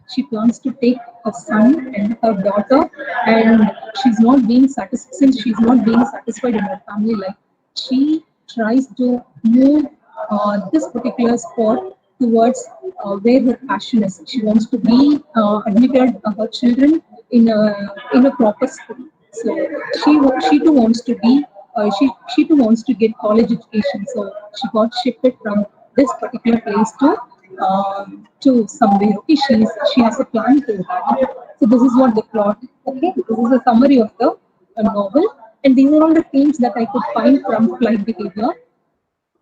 to take her son and her daughter, and she's not being satisfied since she's not being satisfied in her family life. She tries to move this particular sport towards where her passion is. She wants to be admitted her children in a proper school. So she too wants to be she too wants to get college education. So she got shifted from this particular place to somewhere. Okay, she has a plan to that. So this is what the plot. Okay, this is a summary of the novel, and these are all the themes that I could find from Flight Behavior.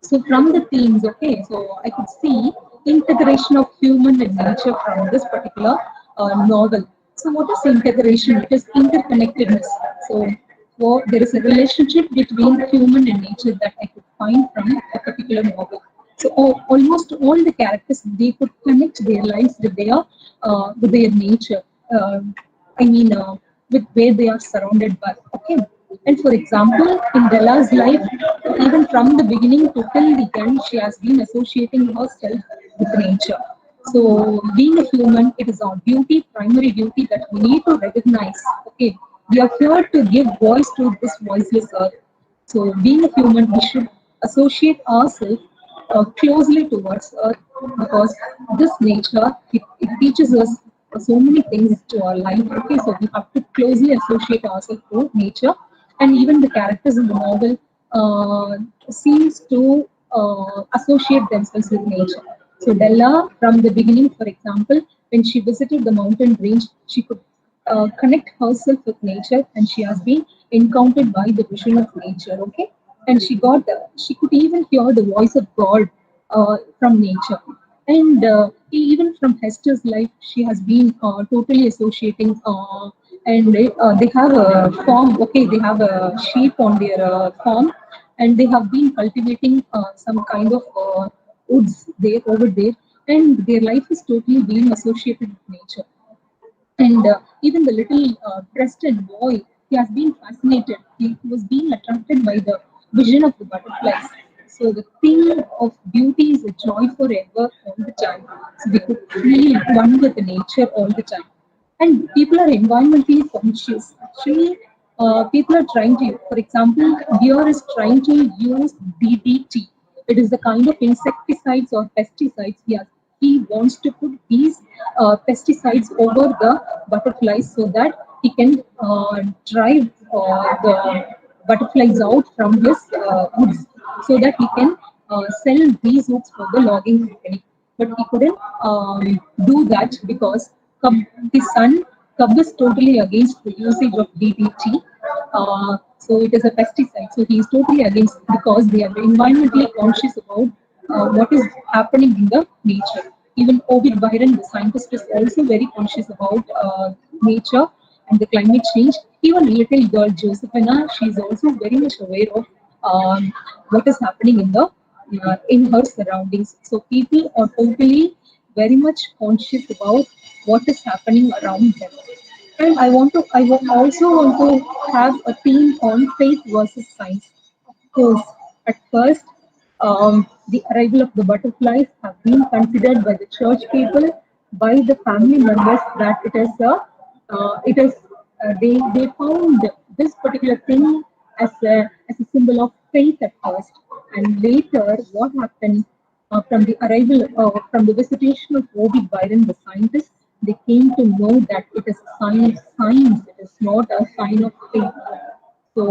So from the themes, okay, so I could see integration of human and nature from this particular novel. So what is integration? It is interconnectedness. So there is a relationship between human and nature that I could find from a particular novel. So almost all the characters, they could connect their lives with their nature. I mean, with where they are surrounded by. Okay. And for example, in Bella's life, even from the beginning to till the end, she has been associating herself with nature. So, being a human, it is our duty, primary duty that we need to recognize. Okay, we are here to give voice to this voiceless earth. So, being a human, we should associate ourselves closely towards earth because this nature it teaches us so many things to our life. Okay, so we have to closely associate ourselves to nature, and even the characters in the novel seems to associate themselves with nature. So Della, from the beginning, for example, when she visited the mountain range, she could connect herself with nature, and she has been encountered by the vision of nature. Okay, and she could even hear the voice of God from nature. And even from Hester's life, she has been totally associating, and they have a farm. Okay, they have a sheep on their farm, and they have been cultivating some kind of woods there over there, and their life is totally being associated with nature. And even the little Preston boy, he has been fascinated. He was being attracted by the vision of the butterflies. So the theme of beauty is a joy forever all the time. So we could feel one with the nature all the time. And people are environmentally conscious. Actually, people are trying to, for example, Beer is trying to use DDT. It is the kind of insecticides or pesticides he wants to put these pesticides over the butterflies so that he can drive the butterflies out from his woods so that he can sell these woods for the logging company. But he couldn't do that because his son Cub is totally against the usage of DDT. So it is a pesticide. So he is totally against because they are environmentally conscious about what is happening in the nature. Even Ovid Byron, the scientist, is also very conscious about nature and the climate change. Even little girl Josephina, she is also very much aware of what is happening in her surroundings. So people are totally very much conscious about what is happening around them. And also want to have a theme on faith versus science. Because at first, the arrival of the butterflies have been considered by the church people, by the family members that it is they found this particular thing as a symbol of faith at first, and later what happened? from the arrival, from the visitation of Ovid Byron, the scientists, they came to know that it is a sign of science, it is not a sign of faith. So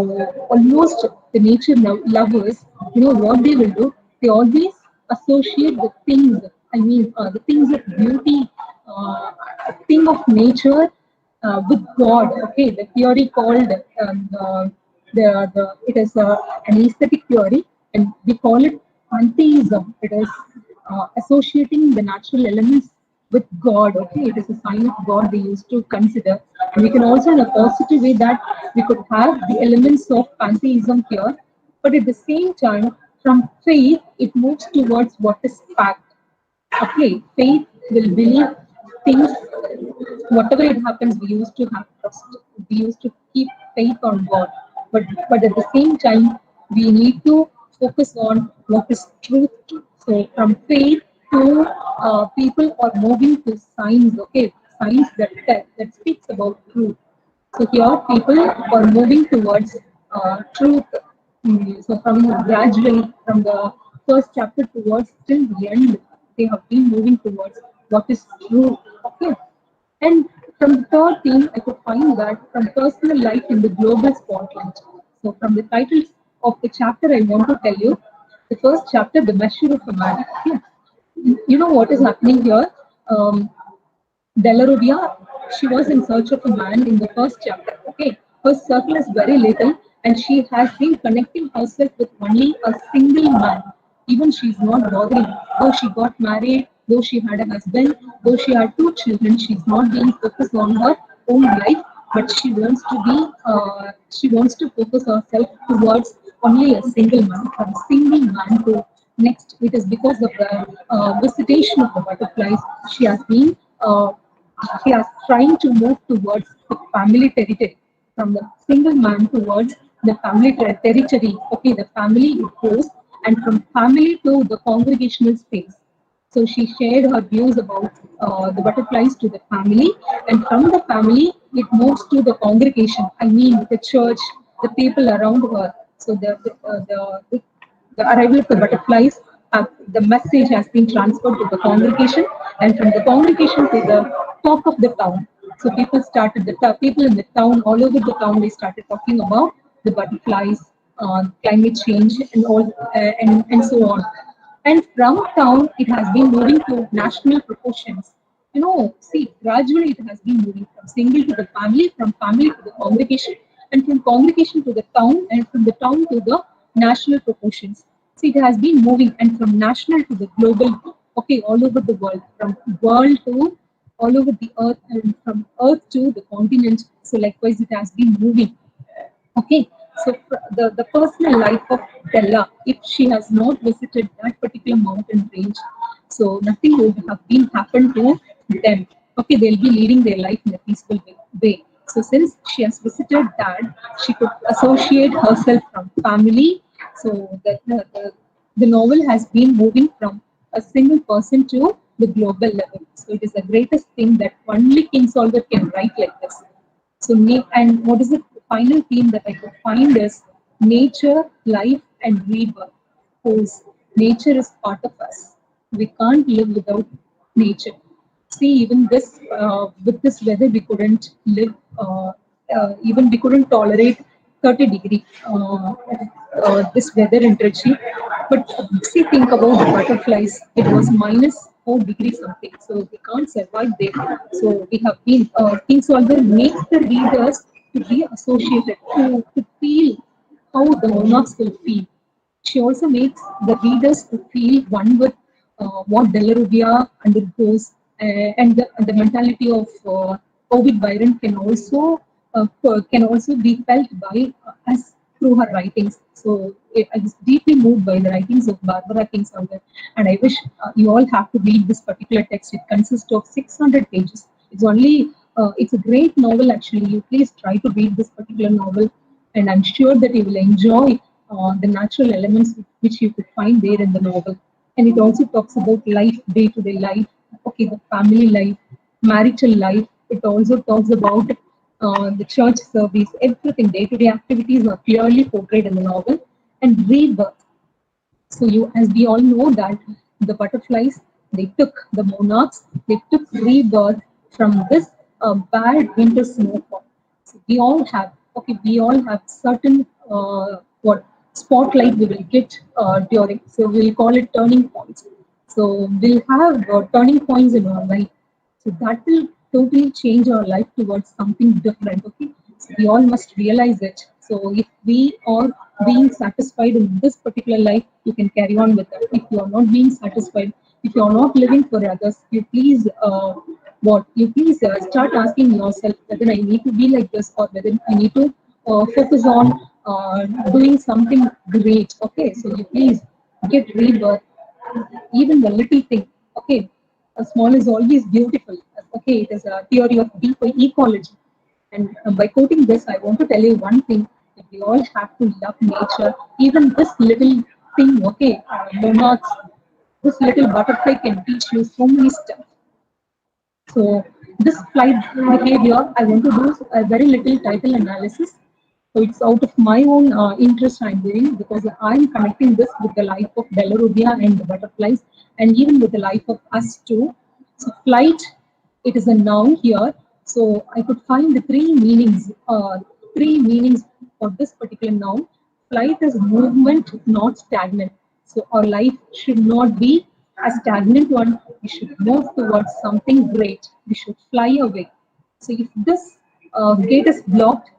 almost the nature lovers, what they will do, they always associate the things, the things of beauty, thing of nature with God. Okay, the theory called it is an aesthetic theory, and we call it pantheism. It is associating the natural elements with God. Okay, it is a sign of God we used to consider, and we can also, in a positive way, that we could have the elements of pantheism here, but at the same time, from faith, it moves towards what is fact. Okay, faith will believe things, whatever it happens, we used to have trust. We used to keep faith on God. But at the same time, we need to focus on what is truth. So from faith to people are moving to science, okay, science that speaks about truth. So here people are moving towards truth. So from gradually from the first chapter towards till the end, they have been moving towards what is true. Okay. And from the third thing, I could find that from personal life in the global spotlight. So from the titles of the chapter, I want to tell you the first chapter, The Measure of a Man. Yeah. You know what is happening here? Delarovia, she was in search of a man in the first chapter. Okay, her circle is very little, and she has been connecting herself with only a single man. Even she's not bothering. Though she got married, though she had a husband, though she had two children, she's not being focused on her own life, but she wants to be. She wants to focus herself towards only a single man, from single man to next. It is because of the visitation of the butterflies. She has been. He is trying to move towards the family territory, from the single man towards the family territory. Okay, the family it goes, and from family to the congregational space. So she shared her views about the butterflies to the family, and from the family it moves to the congregation. I mean, the church, the people around her. So the arrival of the butterflies, the message has been transferred to the congregation, and from the congregation to the talk of the town. So people in the town, all over the town, they started talking about the butterflies, climate change, and all, and so on. And from town, it has been moving to national proportions. See, gradually it has been moving from single to the family, from family to the congregation, and from congregation to the town, and from the town to the national proportions. See, it has been moving, and from national to the global, okay, all over the world, from world to all over the earth, and from earth to the continent. So likewise, it has been moving. Okay, so the personal life of Della, if she has not visited that particular mountain range, so nothing would have been happened to them. Okay, they'll be leading their life in a peaceful way. So since she has visited that, she could associate herself from family. So that the novel has been moving from a single person to the global level. So it is the greatest thing that only Kingsolver can write like this. So, and what is the final theme that I could find is nature, life, and rebirth. Because nature is part of us. We can't live without nature. See, even this with this weather, we couldn't live. Even we couldn't tolerate 30-degree this weather in Trichy. But see, think about the butterflies. It was -4 degrees something, so we can't survive there. So we have been Kingsolver makes the readers to be associated, to feel how the monarchs will feel. She also makes the readers to feel one with what Delarovia undergoes, and the mentality of Ovid Byron can also be felt by us through her writings. So I was deeply moved by the writings of Barbara Kingsolver, and I wish you all have to read this particular text. It consists of 600 pages. It's a great novel actually. You please try to read this particular novel, and I'm sure that you will enjoy the natural elements which you could find there in the novel. And it also talks about life, day-to-day life, okay, the family life, marital life. It also talks about the church service, everything, day-to-day activities are clearly portrayed in the novel. And rebirth. So as we all know that the butterflies, they took the monarchs, they took rebirth from this bad winter snowfall. So we all have certain what spotlight we will get during. So we'll call it turning points. So we'll have turning points in our life. So that will totally change our life towards something different. Okay, so we all must realize it. So if we are being satisfied in this particular life, you can carry on with it. If you are not being satisfied, if you are not living for others, you please start asking yourself whether I need to be like this, or whether I need to focus on doing something great. Okay, so you please get rebirth, even the little thing. Okay, a small is always beautiful. Okay, it is a theory of deep ecology. And by quoting this, I want to tell you one thing: that we all have to love nature. Even this little thing, okay, monarchs, this little butterfly can teach you so many stuff. So this flight behavior, I want to do a very little title analysis. So it's out of my own interest I'm doing, because I'm connecting this with the life of Belarubia and the butterflies, and even with the life of us too. So flight, it is a noun here. So I could find the three meanings for this particular noun. Flight is movement, not stagnant. So our life should not be a stagnant one. We should move towards something great. We should fly away. So if this gate is blocked,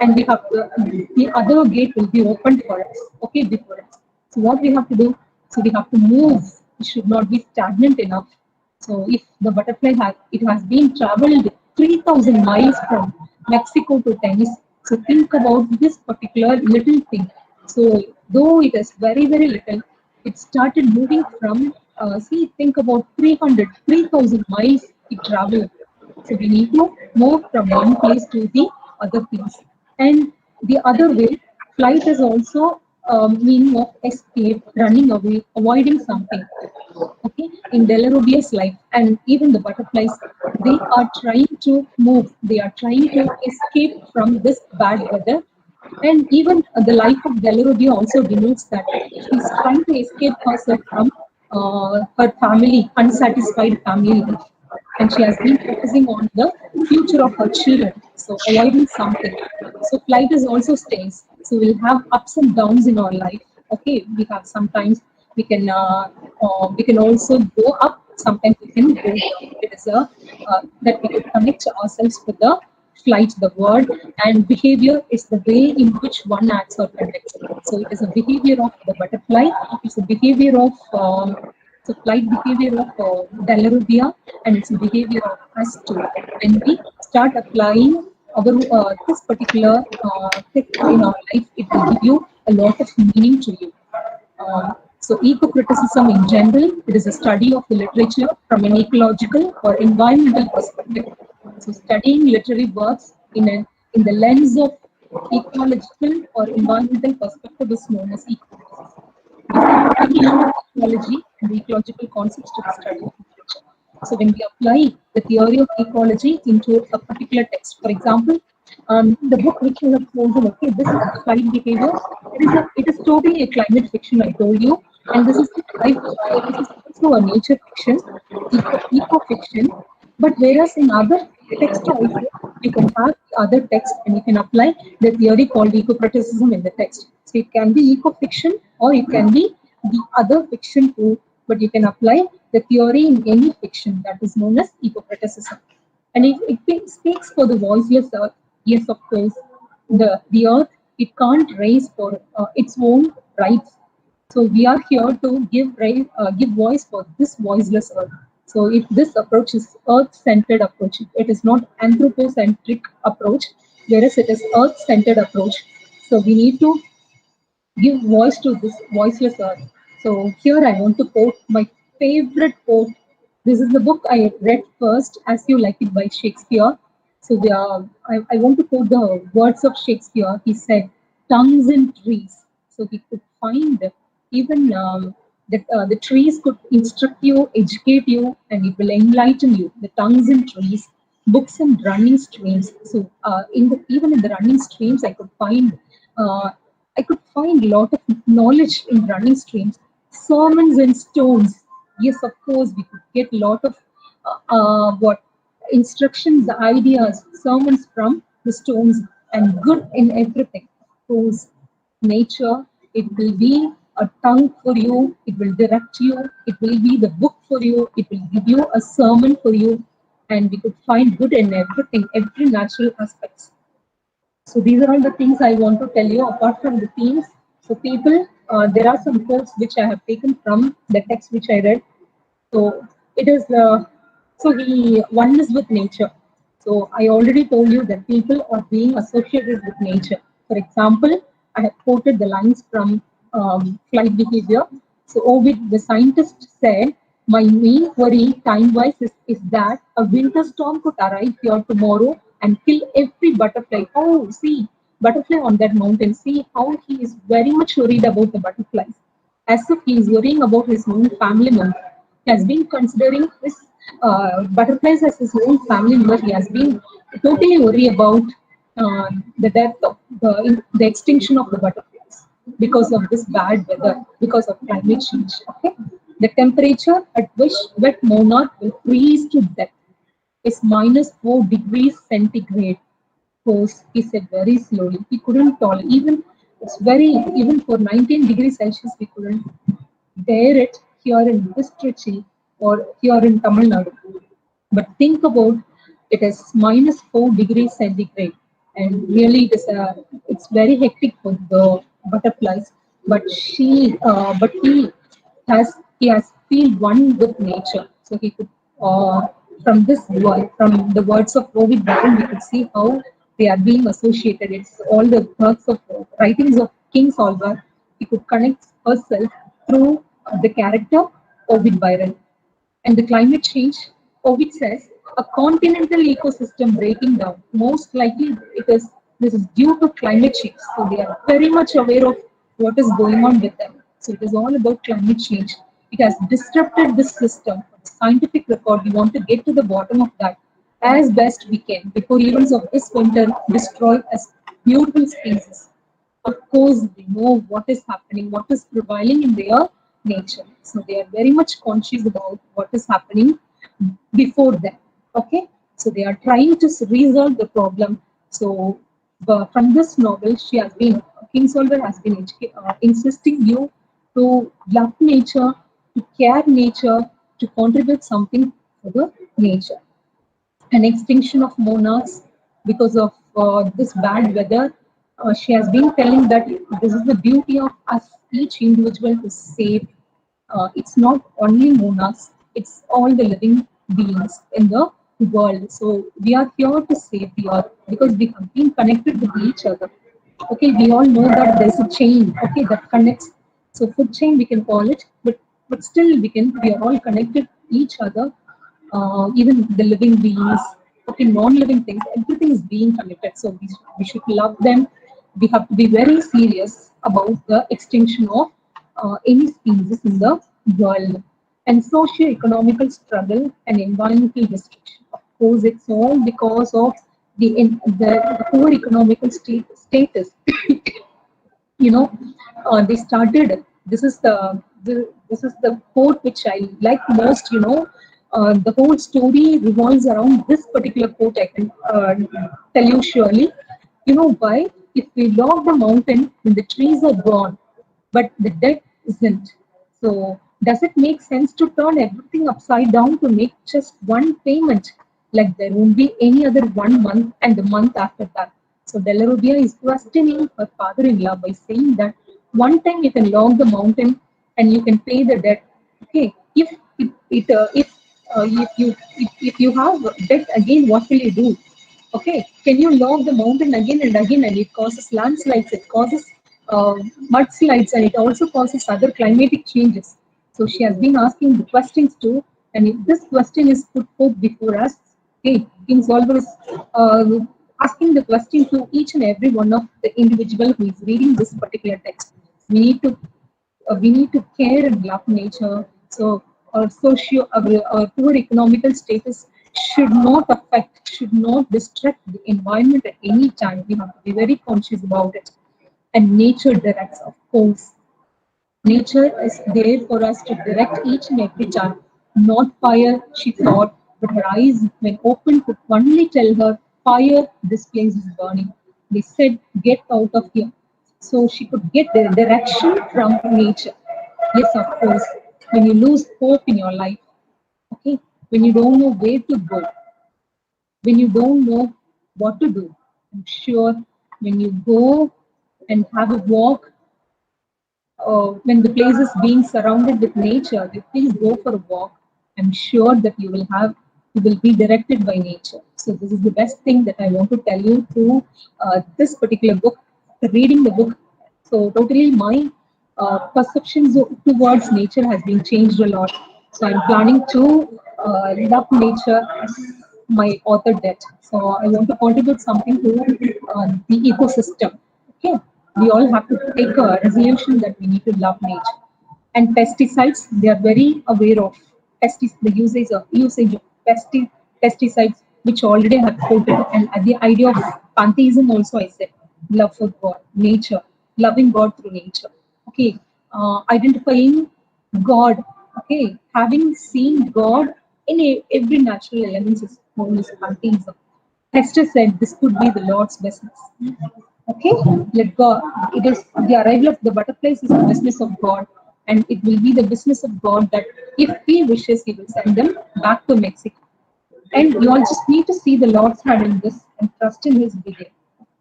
and we have the other gate will be opened for us, okay, before us. So what we have to do? So we have to move. We should not be stagnant enough. So if the butterfly has been traveled 3,000 miles from Mexico to Tennis. So think about this particular little thing. So though it is very, very little, it started moving from, think about 3,000 miles it traveled. So we need to move from one place to the other place. And the other way, flight is also meaning of escape, running away, avoiding something. Okay, in Delarubia's life, and even the butterflies, they are trying to move. They are trying to escape from this bad weather. And even the life of Delarubia also denotes that she's trying to escape herself from her family, unsatisfied family life. And she has been focusing on the future of her children, so avoiding something. So flight is also stays. So we'll have ups and downs in our life. Okay, we have sometimes we can also go up. Sometimes we can go down. It is a that we can connect ourselves with the flight, the word, and behavior is the way in which one acts or conducts. So it is a behavior of the butterfly. It's a behavior of so flight behavior of Delarubia, and it's a behavior of us too. When we start applying our this particular text in our life, it will give you a lot of meaning to you. So eco-criticism in general, it is a study of the literature from an ecological or environmental perspective. So studying literary works in the lens of ecological or environmental perspective is known as eco-criticism. Ecology and ecological concepts to the study of literature. So when we apply the theory of ecology into a particular text, for example, the book which you have chosen, okay, this is flight behavior. It is totally a climate fiction, I told you, and this is also a nature fiction, eco fiction. But whereas in other text also, you can have other text and you can apply the theory called eco-criticism in the text. So it can be eco-fiction or it can be the other fiction too, but you can apply the theory in any fiction that is known as eco-criticism. And it speaks for the voiceless earth. Yes, of course, the earth, it can't raise for its own rights. So we are here to give voice for this voiceless earth. So if this approach is earth-centered approach, it is not anthropocentric approach, whereas it is earth-centered approach. So we need to give voice to this voiceless earth. So here I want to quote my favorite quote. This is the book I read first, As You Like It by Shakespeare. So I want to quote the words of Shakespeare. He said, tongues in trees. So he could find even that the trees could instruct you, educate you, and it will enlighten you. The tongues in trees, books and running streams. So even in the running streams, uh, I could find a lot of knowledge in running streams. Sermons and stones. Yes, of course, we could get a lot of what instructions, ideas, sermons from the stones, and good in everything. Of course, nature, it will be a tongue for you, it will direct you, it will be the book for you, it will give you a sermon for you, and we could find good in everything, every natural aspects. So these are all the things I want to tell you apart from the themes. So people, there are some quotes which I have taken from the text which I read. So it is so he oneness with nature. So I already told you that people are being associated with nature. For example, I have quoted the lines from flight behavior. So Ovid, the scientist, said, "My main worry, time-wise, is that a winter storm could arrive here tomorrow and kill every butterfly." Oh, see, butterfly on that mountain. See how he is very much worried about the butterflies, as if he is worrying about his own family member. He has been considering his butterflies as his own family member. He has been totally worried about the death of the extinction of the butterflies because of this bad weather, because of climate change. Okay, the temperature at which wet monarch will freeze to death is -4 degrees centigrade. Course, he said very slowly. He couldn't tolerate even it's very even for 19 degrees Celsius we couldn't bear it here in this Trichy or here in Tamil Nadu. But think about it as -4 degrees centigrade, and really it's very hectic for the butterflies. But he has feel one with nature, so he could from this word from the words of Rovid Baron, we could see how they are being associated. It's all the works of writings of Kingsolver. He could connect herself through the character Ovid Byron. And the climate change, Ovid says, a continental ecosystem breaking down. Most likely, this is due to climate change. So they are very much aware of what is going on with them. So it is all about climate change. It has disrupted this system. Scientific record, we want to get to the bottom of that as best we can before events of this winter destroy us beautiful species. Of course, they know what is happening, what is prevailing in their nature. So they are very much conscious about what is happening before them. Okay, so they are trying to resolve the problem. So from this novel, she has been Kingsolver has been insisting you to love nature, to care nature, to contribute something to the nature. An extinction of monarchs because of this bad weather. She has been telling that this is the duty of us, each individual, to save. It's not only monarchs, it's all the living beings in the world. So we are here to save the earth because we have been connected with each other. Okay, we all know that there's a chain, okay, that connects. So food chain we can call it, but still we are all connected each other, even the living beings, okay, non-living things, everything is being connected. So we should love them. We have to be very serious about the extinction of any species in the world. And socio-economical struggle and environmental destruction. Of course, it's all because of the poor economical status. you know they started this is the quote which I like most. The whole story revolves around this particular quote. I can tell you surely. You know why? If we log the mountain, then the trees are gone, but the debt isn't. So does it make sense to turn everything upside down to make just one payment? Like there won't be any other 1 month and the month after that. So Delarobia is questioning her father-in-law by saying that one time you can log the mountain and you can pay the debt. Okay, if you have debt again, what will you do? Okay, can you log the mountain again and again, and it causes landslides, it causes mudslides, and it also causes other climatic changes. So she has been asking the questions too, and if this question is put before us, okay, Kingsolver is asking the question to each and every one of the individual who is reading this particular text. We need to care and love nature. So our poor economical status should not disrupt the environment at any time. We have to be very conscious about it. And nature directs, of course. Nature is there for us to direct each and every child. Not fire, she thought, but her eyes, when opened, could only tell her, fire, this place is burning. They said, get out of here. So she could get the direction from nature. Yes, of course, when you lose hope in your life, okay, when you don't know where to go, when you don't know what to do, I'm sure when you go and have a walk when the place is being surrounded with nature, please go for a walk. I'm sure that you will be directed by nature. So this is the best thing that I want to tell you through this particular book, reading the book. So totally my perceptions towards nature has been changed a lot. So I'm planning to love nature as my author did. So I want to contribute something to the ecosystem. Okay, we all have to take a resolution that we need to love nature. And pesticides, they are very aware of the usage of pesticides, which already have quoted. And at the idea of pantheism, also I said love for God, nature, loving God through nature. Okay, identifying God. Okay, having seen God in every natural element is known as pantheism. Hester said this could be the Lord's business. Okay, let God. It is the arrival of the butterflies is the business of God, and it will be the business of God that if He wishes, He will send them back to Mexico. And you all just need to see the Lord's hand in this and trust in His bidding.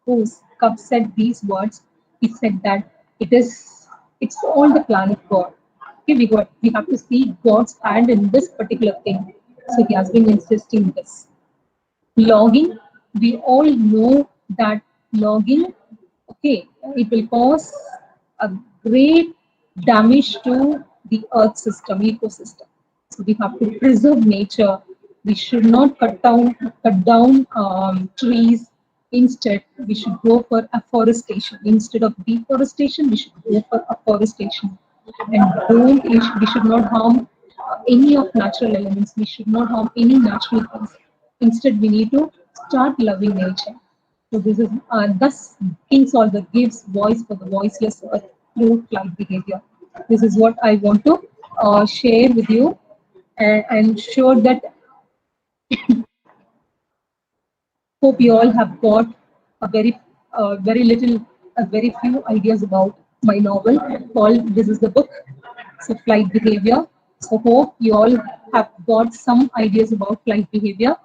Whose Cub said these words, he said that it's all the plan of God. Okay, we have to see God's hand in this particular thing. So he has been insisting this. Logging, we all know that logging, okay, it will cause a great damage to the earth system, ecosystem. So we have to preserve nature. We should not cut down trees. Instead, we should go for afforestation. Instead of deforestation, we should go for afforestation. And we should not harm any of natural elements. We should not harm any natural things. Instead, we need to start loving nature. So this is thus Kingsolver gives voice for the voiceless through flight behavior. This is what I want to share with you, and I'm sure that hope you all have got a very little, a very few ideas about my novel called This is the Book. So flight behavior. So hope you all have got some ideas about flight behavior.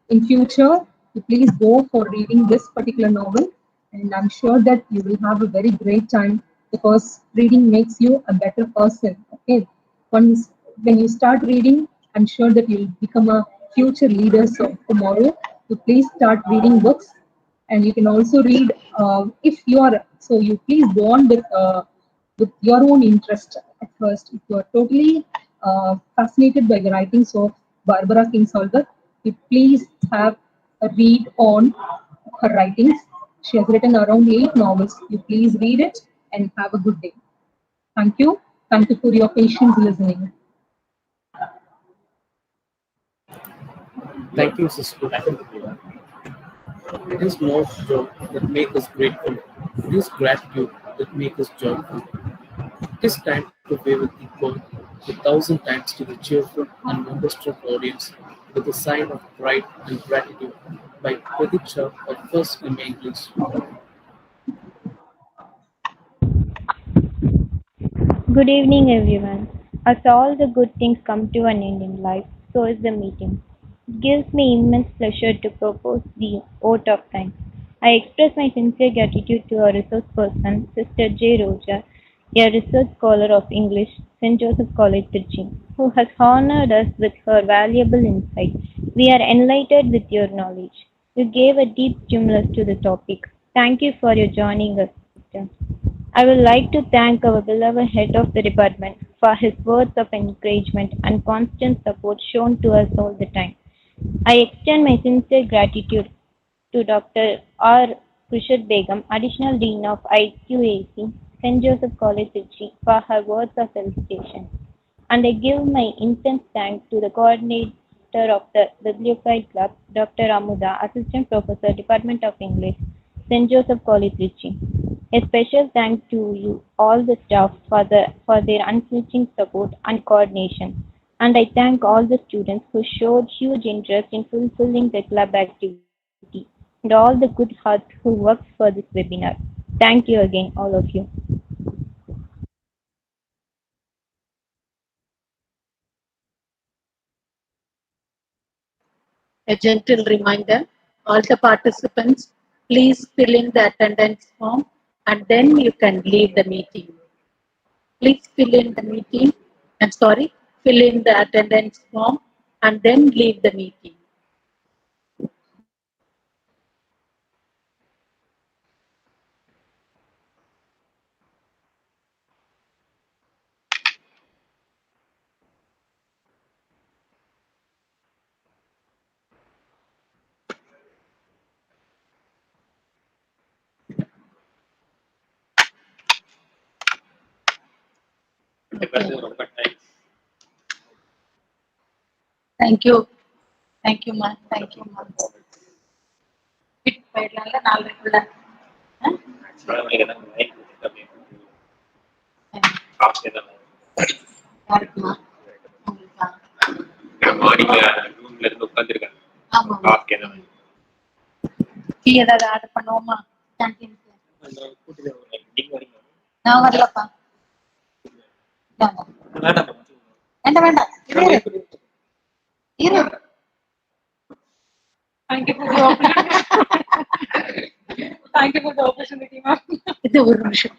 In future, you please go for reading this particular novel, and I'm sure that you will have a very great time because reading makes you a better person. Okay, once when you start reading, I'm sure that you'll become a future leaders of tomorrow. So please start reading books, and you can also read if you are. So you please go on with your own interest at first. If you are totally fascinated by the writings of Barbara Kingsolver, you please have a read on her writings. She has written around 8 novels. You please read it and have a good day. Thank you. Thank you for your patience listening. Thank you, sister. It is not joy that makes us grateful. It is gratitude that makes us joyful. It is time to pay with equal 1,000 times to the cheerful and wonderstruck audience with a sign of pride and gratitude by Pradiksha of First MA English. Good evening, everyone. As all the good things come to an end in life, so is the meeting. It gives me immense pleasure to propose the vote of thanks. I express my sincere gratitude to our resource person, Sister J. Rojer, a research scholar of English, St. Joseph College, Trichy, who has honored us with her valuable insight. We are enlightened with your knowledge. You gave a deep stimulus to the topic. Thank you for your joining us, Sister. I would like to thank our beloved head of the department for his words of encouragement and constant support shown to us all the time. I extend my sincere gratitude to Dr. R.QURSHID Begum, Additional Dean of IQAC, St. Joseph College, Trichy, for her words of felicitation. And I give my intense thanks to the coordinator of the Bibliophile Club, Dr. Amuda, Assistant Professor, Department of English, St. Joseph College, Trichy. A special thanks to you, all the staff, for their unflinching support and coordination. And I thank all the students who showed huge interest in fulfilling the club activity and all the good hearts who worked for this webinar. Thank you again, all of you. A gentle reminder, all the participants, please fill in the attendance form and then you can leave the meeting. Please fill in the attendance form and then leave the meeting. Thank you. Thank you, ma. Thank you, ma. Fit போயிடலாம்ல நாளைக்குள்ள. யாருக்குமா? உங்களுக்கா? ஆமா. Tea ஏதாவது order பண்ணுவோமா? கேண்டீனுக்கு. நான் வரலப்பா. வேண்டாம் வேண்டாம். இரு. Thank you for the opportunity. Thank you for the opportunity, ma'am. இது ஒரு நிமிஷம்.